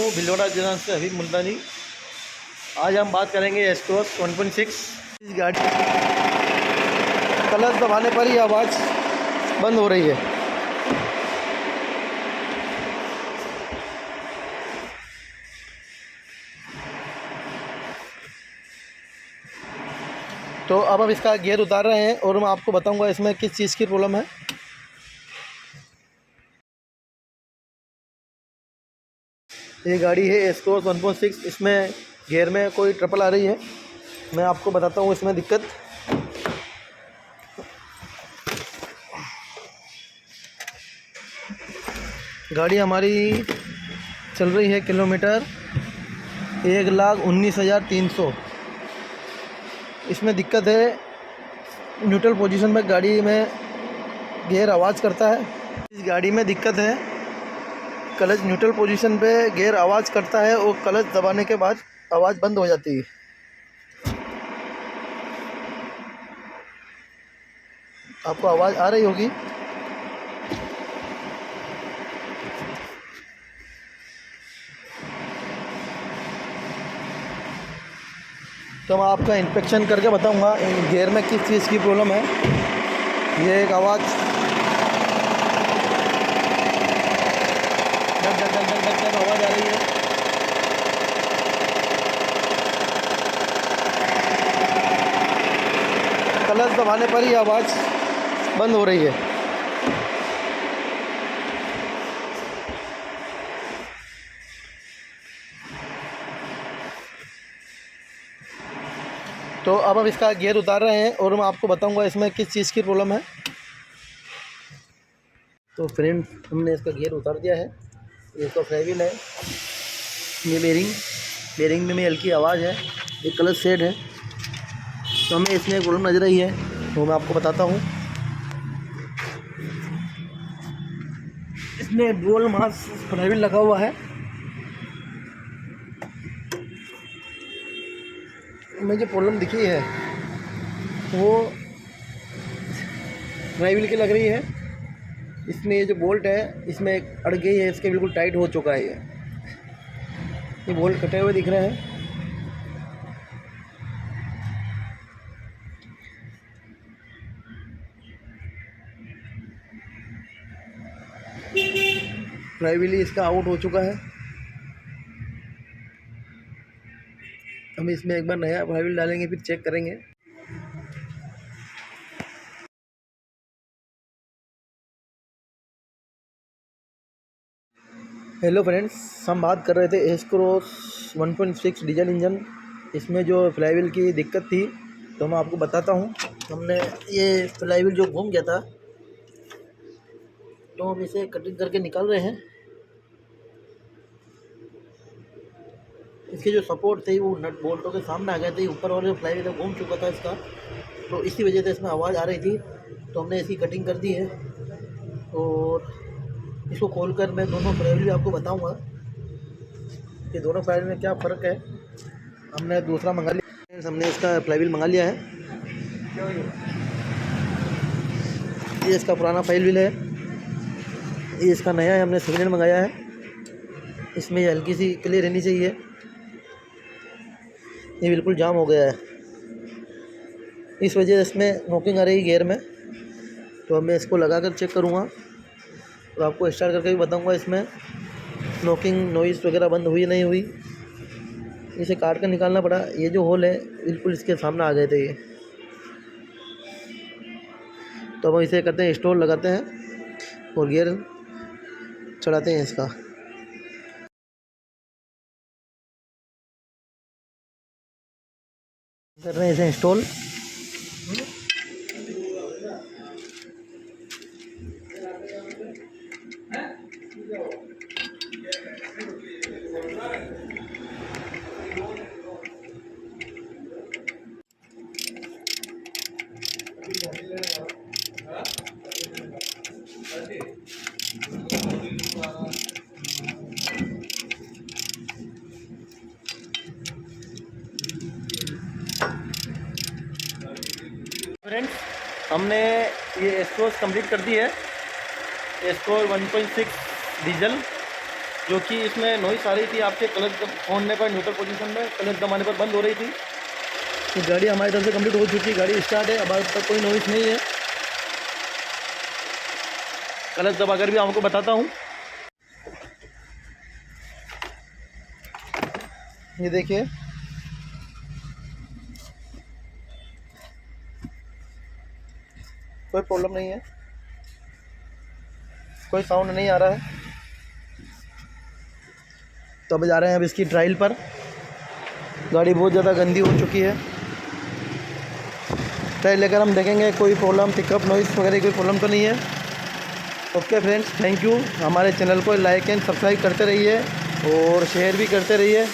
हूँ भिलवाड़ा जिला से हबीब मुल्तानी। आज हम बात करेंगे एस-क्रॉस 1.6। इस गाड़ी क्लच दबाने पर ही आवाज़ बंद हो रही है। तो अब हम इसका गियर उतार रहे हैं और मैं आपको बताऊंगा इसमें किस चीज़ की प्रॉब्लम है। ये गाड़ी है एस-क्रॉस 1.6। इसमें गियर में कोई ट्रबल आ रही है। मैं आपको बताता हूँ इसमें दिक्कत। गाड़ी हमारी चल रही है किलोमीटर 1,19,300। इसमें दिक्कत है, न्यूट्रल पोजीशन में गाड़ी में गियर आवाज़ करता है। इस गाड़ी में दिक्कत है, क्लच न्यूट्रल पोजीशन पे गियर आवाज़ करता है और क्लच दबाने के बाद आवाज़ बंद हो जाती है। आपको आवाज़ आ रही होगी। तो मैं आपका इंस्पेक्शन करके बताऊंगा गियर में किस चीज़ की प्रॉब्लम है। ये एक आवाज़ आवाज़ आ रही है। क्लच दबाने पर ही आवाज़ बंद हो रही है। तो अब हम इसका गियर उतार रहे हैं और मैं आपको बताऊंगा इसमें किस चीज़ की प्रॉब्लम है। तो फ्रेंड, हमने इसका गियर उतार दिया है। ये इसका फ्लाईव्हील है, ये बेरिंग में हल्की आवाज़ है। ये क्लच सेट है। तो हमें इसमें एक प्रॉब्लम नजर आई है, तो मैं आपको बताता हूँ। इसमें डुअल मास फ्लाईव्हील लगा हुआ है। में जो प्रॉब्लम दिखी है वो फ्लाईव्हील की लग रही है। इसमें ये जो बोल्ट है इसमें अड़ गई है, इसके बिल्कुल टाइट हो चुका है। ये बोल्ट कटे हुए दिख रहे हैं। फ्लाईव्हील इसका आउट हो चुका है। हम इसमें एक बार नया फ्लाईव्हील डालेंगे, फिर चेक करेंगे। हेलो फ्रेंड्स, हम बात कर रहे थे एस-क्रॉस 1.6 डीजल इंजन। इसमें जो फ्लाईव्हील की दिक्कत थी, तो मैं आपको बताता हूँ। हमने ये फ्लाईव्हील जो घूम गया था, तो हम इसे कटिंग करके निकाल रहे हैं। इसके जो सपोर्ट थे वो नट बोल्टों के सामने आ गए थे। ऊपर वाले फ्लाईव्हील घूम चुका था इसका, तो इसी वजह से इसमें आवाज़ आ रही थी। तो हमने इसकी कटिंग कर दी है और इसको खोलकर मैं दोनों फ्लाईव्हील भी आपको बताऊंगा कि दोनों फ्लाईव्हील में क्या फ़र्क है। हमने दूसरा मंगा लिया। हमने इसका फ्लाईव्हील मंगा लिया है। ये इसका पुराना फ्लाईव्हील है, ये इसका नया है। हमने सेकेंड हैंड मंगाया है। इसमें ये हल्की सी क्लियर रहनी चाहिए। ये बिल्कुल जाम हो गया है, इस वजह से इसमें नॉकिंग आ रही है गियर में। तो अब मैं इसको लगा कर चेक करूँगा और आपको स्टार्ट करके भी बताऊँगा इसमें नॉकिंग नॉइज़ वगैरह बंद हुई नहीं हुई। इसे काट कर निकालना पड़ा। ये जो होल है बिल्कुल इसके सामने आ गए थे ये। तो अब इसे करते हैं, स्टोर लगाते हैं और गियर चढ़ाते हैं इसका। कर रहे हैं इसे इंस्टॉल। फ्रेंड्स, हमने ये एस-क्रॉस कंप्लीट कर दी है। S-cross 1.6 diesel. जो कि इसमें नॉइस आ रही थी आपके क्लच छोड़ने पर, न्यूट्रल पोजीशन में क्लच दबाने पर बंद हो रही थी। तो गाड़ी हमारी तरफ से कंप्लीट हो चुकी है, गाड़ी स्टार्ट है, अब तक कोई नॉइस नहीं है। क्लच दबाकर भी आपको बताता हूँ। ये देखिए, कोई प्रॉब्लम नहीं है, कोई साउंड नहीं आ रहा है। तो अब जा रहे हैं अब इसकी ट्रायल पर। गाड़ी बहुत ज़्यादा गंदी हो चुकी है, ट्रायल लेकर हम देखेंगे कोई प्रॉब्लम, पिकअप नॉइस वगैरह कोई प्रॉब्लम तो नहीं है। Okay friends, thank you. हमारे चैनल को लाइक एंड सब्सक्राइब करते रहिए और शेयर भी करते रहिए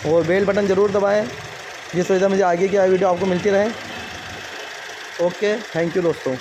और बेल बटन ज़रूर दबाएं, जिस वजह से मुझे आगे की वीडियो आपको मिलती रहे। ओके, थैंक यू दोस्तों।